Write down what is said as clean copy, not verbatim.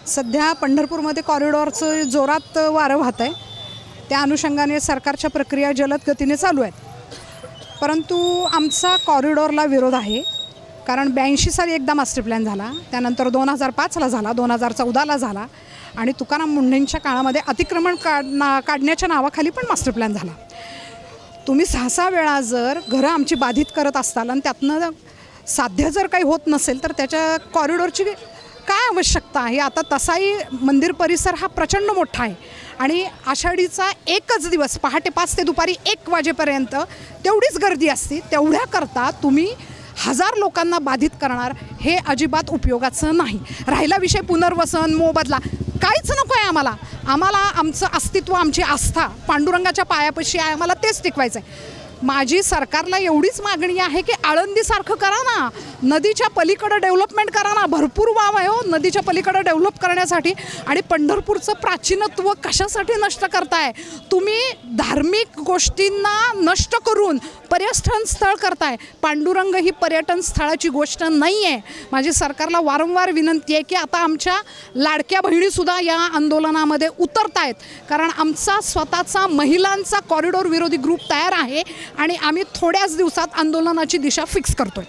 सध्या पंढरपूरमध्ये कॉरिडॉरचं जोरात वारं वाहत आहे. त्या अनुषंगाने सरकारच्या प्रक्रिया जलद गतीने चालू आहेत. परंतु आमचा कॉरिडॉरला विरोध आहे. कारण 82 साली एकदा मास्टर प्लॅन झाला, त्यानंतर 2005ला झाला, 2014ला झाला आणि तुकाराम मुंढेंच्या काळामध्ये अतिक्रमण काढण्याच्या नावाखाली पण मास्टर प्लॅन झाला. तुम्ही 6 वेळा जर घरं आमची बाधित करत असताल आणि त्यातनं साध्य जर काही होत नसेल तर त्याच्या कॉरिडॉरची काय आवश्यकता आहे. आता तसाही मंदिर परिसर हा प्रचंड मोठा आहे आणि आषाढीचा एकच दिवस पहाटे 5 ते दुपारी 1 वाजेपर्यंत तेवढीच गर्दी असते. तेवढ्याकरता तुम्ही 1000 लोकांना बाधित करणार हे अजिबात उपयोगाचं नाही. राहिला विषय पुनर्वसन, मोबदला, काहीच नको आहे आम्हाला. आम्हाला आमचं अस्तित्व, आमची आस्था पांडुरंगाच्या पायापाशी आहे, आम्हाला तेच टिकवायचं आहे. माझी सरकारला एवढीच मागणी आहे की आळंदीसारखं करा ना, नदीच्या पलीकडं डेव्हलपमेंट करा ना. भरपूर वाव आहे हो नदीच्या पलीकडं डेव्हलप करण्यासाठी. आणि पंढरपूरचं प्राचीनत्व कशासाठी नष्ट करताय तुम्ही? धार्मिक गोष्टींना नष्ट करून पर्यटन स्थळ करताय. पांडुरंग ही पर्यटन स्थळाची गोष्ट नाही आहे. माझी सरकारला वारंवार विनंती आहे की आता आमच्या लाडक्या बहिणीसुद्धा या आंदोलनामध्ये उतरत आहेत. कारण आमचा स्वतःचा महिलांचा कॉरिडॉर विरोधी ग्रुप तयार आहे आणि आम्ही थोड्याच दिवसात आंदोलनाची दिशा फिक्स करतोय.